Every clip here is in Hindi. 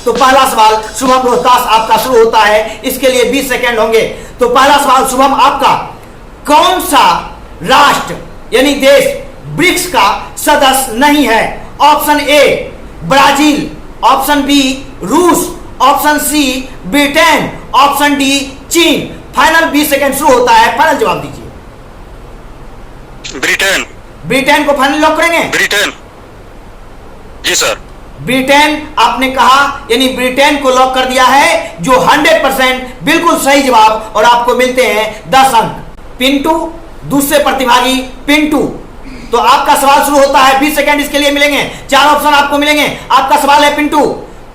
तो पहला सवाल शुभम रोहतास आपका शुरू होता है, इसके लिए 20 सेकेंड होंगे। तो पहला सवाल शुभम आपका, कौन सा राष्ट्र यानी देश ब्रिक्स का सदस्य नहीं है? Option A Brazil, option B रूस, option C Britain, option D चीन। फाइनल 20 सेकेंड शुरू होता है, फाइनल जवाब दीजिए। ब्रिटेन। ब्रिटेन को फाइनल लॉक करेंगे? ब्रिटेन, जी सर। ब्रिटेन आपने कहा, यानी ब्रिटेन को लॉक कर दिया है, जो 100% बिल्कुल सही जवाब, और आपको मिलते हैं 10 अंक। पिंटू, दूसरे प्रतिभागी पिंटू, तो आपका सवाल शुरू होता है, 20 सेकेंड इसके लिए मिलेंगे, 4 ऑप्शन आपको मिलेंगे। आपका सवाल है पिंटू,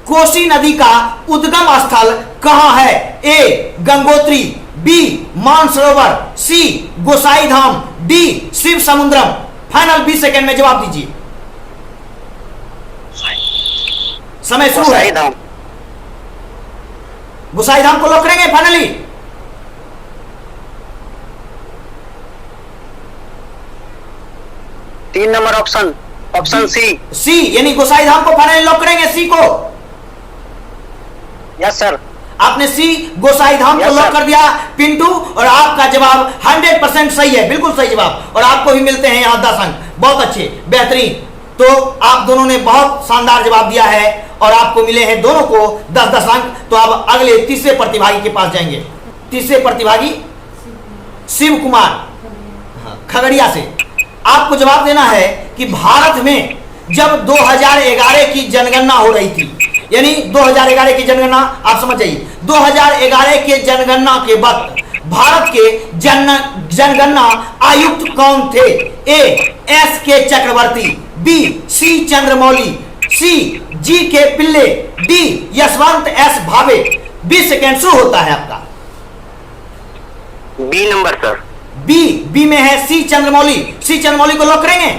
कोसी नदी का उद्गम स्थल कहां है? ए गंगोत्री, बी मानसरोवर, सी गोसाई धाम, डी शिव समुद्रम। फाइनल 20 सेकेंड में जवाब दीजिए, समय शुरू है। गोसाई धाम को लॉक करेंगे फाइनली? तीन नंबर ऑप्शन, ऑप्शन सी। सी यानी गोसाई धाम को फाइनली लॉक करेंगे, सी को? Yes sir. आपने सी गोसाई धाम को लॉक कर दिया पिंटू, और आपका जवाब 100% सही है, बिल्कुल सही जवाब, और आपको भी मिलते हैं यहां 10 अंक। बहुत अच्छे, बेहतरीन। तो आप दोनों ने बहुत शानदार जवाब दिया है, और आपको मिले हैं दोनों को 10-10 अंक। तो अब अगले तीसरे प्रतिभागी के पास जाएंगे। तीसरे प्रतिभागी शिव कुमार खगड़िया से। आपको जवाब देना है कि भारत में जब 2011 की जनगणना हो रही थी, यानी 2011 की जनगणना, आप समझ जाइए, 2011 के जनगणना के वक्त भारत के जनगणना आयुक्त कौन थे? ए एस के चक्रवर्ती, बी सी चंद्रमौली, सी जी के पिल्ले, डी यशवंत एस भावे। 20 सेकेंड शुरू होता है आपका। B number sir. बी में है सी चंद्रमौली। सी चंद्रमौली को लॉक करेंगे?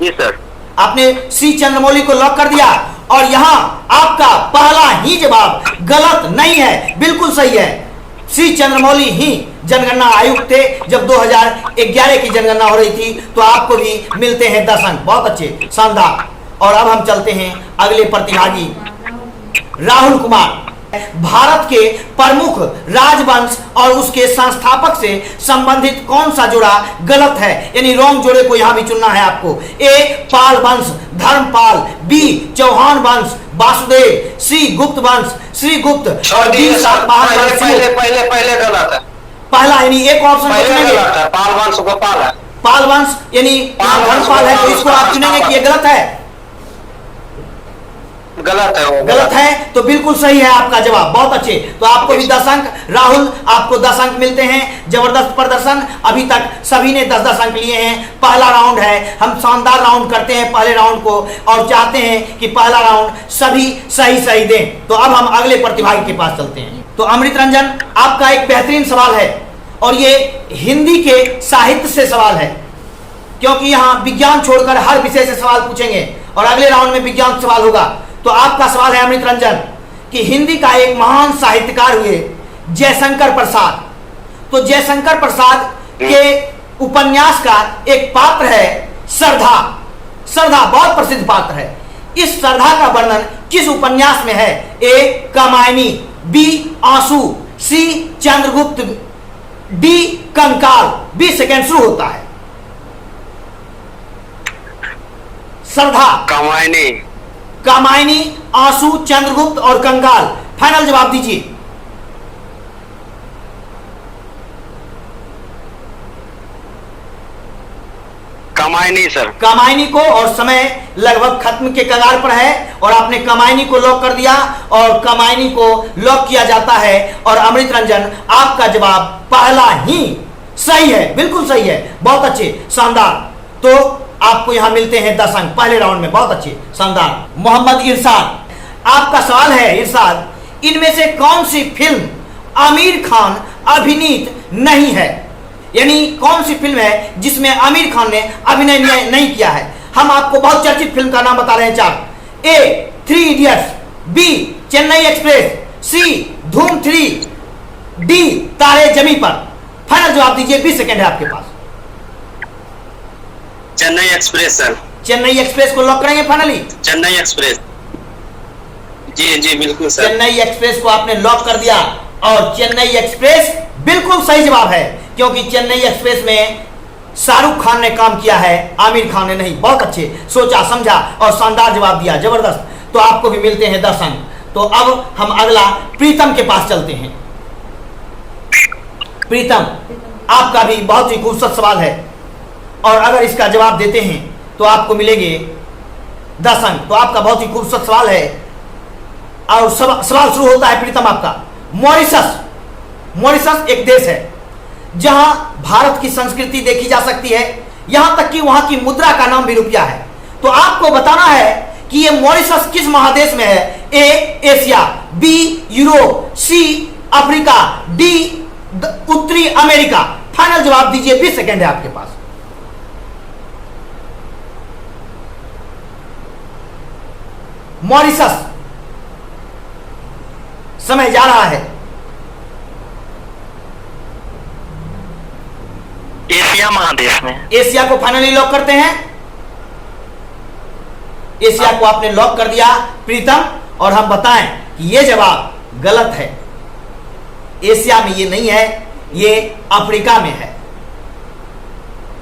जी सर। आपने सी चंद्रमौली को लॉक कर दिया, और यहां आपका पहला ही जवाब गलत नहीं है, बिल्कुल सही है। सी चंद्रमौली ही जनगणना आयुक्त थे जब 2011 की जनगणना हो रही थी। तो आपको भी मिलते हैं 10 अंक। बहुत अच्छे, शानदार। और अब हम चलते हैं अगले प्रतिभागी राहुल कुमार। भारत के प्रमुख राजवंश और उसके संस्थापक से संबंधित कौन सा जोड़ा गलत है? यानी रॉन्ग जोड़े को यहां भी चुनना है आपको। ए पाल वंश धर्मपाल, बी चौहान वंश वासुदेव, सी गुप्त वंश श्री गुप्त, और डी सातवाहन वंश। पहले गलत है। पहला यानी एक ऑप्शन को चुनेंगे, पाल वंश गोपाल है। पाल वंश यानी धर्मपाल है, तो इसको आप चुनेंगे कि ये गलत है? गलत है वो। गलत है, तो बिल्कुल सही है आपका जवाब। बहुत अच्छे, तो आपको भी 10 अंक। राहुल, आपको 10 अंक मिलते हैं। जबरदस्त प्रदर्शन, अभी तक सभी ने 10-10 अंक लिए हैं। पहला राउंड है, हम शानदार राउंड करते हैं पहले राउंड को, और चाहते हैं कि पहला राउंड सभी सही दें। तो अब हम अगले प्रतिभागी के पास चलते हैं। तो अमृत रंजन, आपका एक बेहतरीन सवाल है, और ये हिंदी के साहित्य से सवाल है, क्योंकि यहाँ विज्ञान छोड़कर हर विषय से सवाल पूछेंगे, और अगले राउंड में विज्ञान सवाल होगा। तो आपका सवाल है अमृत रंजन कि हिंदी का एक महान साहित्यकार हुए जयशंकर प्रसाद। तो जयशंकर प्रसाद के उपन्यास का एक पात्र है श्रद्धा। श्रद्धा बहुत प्रसिद्ध पात्र है। इस श्रद्धा का वर्णन किस उपन्यास में है? ए कामायनी, बी आंसू, सी चंद्रगुप्त, डी कंकाल। 20 सेकेंड शुरू होता है। श्रद्धा, कामायनी, आंसू, चंद्रगुप्त और कंकाल। फाइनल जवाब दीजिए। कामायनी सर। कामायनी को, और समय लगभग खत्म के कगार पर है, और आपने कामायनी को लॉक कर दिया, और कामायनी को लॉक किया जाता है। और अमृत रंजन, आपका जवाब पहला ही सही है, बिल्कुल सही है। बहुत अच्छे, शानदार। तो आपको यहां मिलते हैं 10 अंक पहले राउंड में। बहुत अच्छे, शानदार। मोहम्मद इरशाद, आपका सवाल है इरशाद, इनमें से कौन सी फिल्म आमिर खान अभिनीत नहीं है? यानी कौन सी फिल्म है जिसमें आमिर खान ने अभिनय नहीं किया है? हम आपको बहुत चर्चित फिल्म का नाम बता रहे हैं 4। ए 3 इडियट्स, बी चेन्नई एक्सप्रेस, सी धूम 3, डी तारे जमी पर। फाइनल जवाब दीजिए, 20 सेकेंड है आपके पास। चेन्नई एक्सप्रेस सर। चेन्नई एक्सप्रेस को लॉक करेंगे फाइनली? चेन्नई एक्सप्रेस। जी जी बिल्कुल सर। चेन्नई एक्सप्रेस को आपने लॉक कर दिया और चेन्नई एक्सप्रेस बिल्कुल सही जवाब है, क्योंकि चेन्नई एक्सप्रेस में शाहरुख खान ने काम किया है, आमिर खान ने नहीं। बहुत अच्छे, सोचा समझा और शानदार जवाब दिया, जबरदस्त। तो आपको भी मिलते हैं 10 अंक। तो अब हम अगला प्रीतम के पास चलते हैं। प्रीतम, आपका भी बहुत ही खूबसूरत सवाल है और अगर इसका जवाब देते हैं तो आपको मिलेंगे 10 अंक। तो आपका बहुत ही खूबसूरत सवाल है और सवाल शुरू होता है प्रीतम आपका। मॉरिशस, मॉरिशस एक देश है जहां भारत की संस्कृति देखी जा सकती है, यहां तक कि वहां की मुद्रा का नाम भी रुपया है। तो आपको बताना है कि ये मॉरिशस किस महादेश में है। A Asia, B Europe, C Africa, D उत्तरी अमेरिका। फाइनल जवाब दीजिए, 20 सेकेंड है आपके पास। मॉरिशस, समय जा रहा है। एशिया महादेश में। एशिया को फाइनली लॉक करते हैं। एशिया को आपने लॉक कर दिया प्रीतम, और हम बताएं कि यह जवाब गलत है। एशिया में ये नहीं है, ये अफ्रीका में है।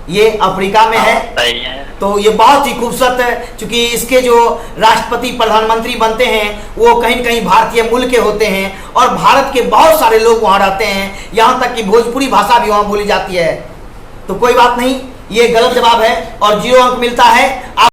ये अफ्रीका में है। सही है। तो ये बहुत ही खूबसूरत है, क्योंकि इसके जो राष्ट्रपति प्रधानमंत्री बनते हैं वो कहीं न कहीं भारतीय मूल के होते हैं और भारत के बहुत सारे लोग वहां रहते हैं, यहां तक कि भोजपुरी भाषा भी वहां बोली जाती है। तो कोई बात नहीं, ये गलत जवाब है और 0 अंक मिलता है।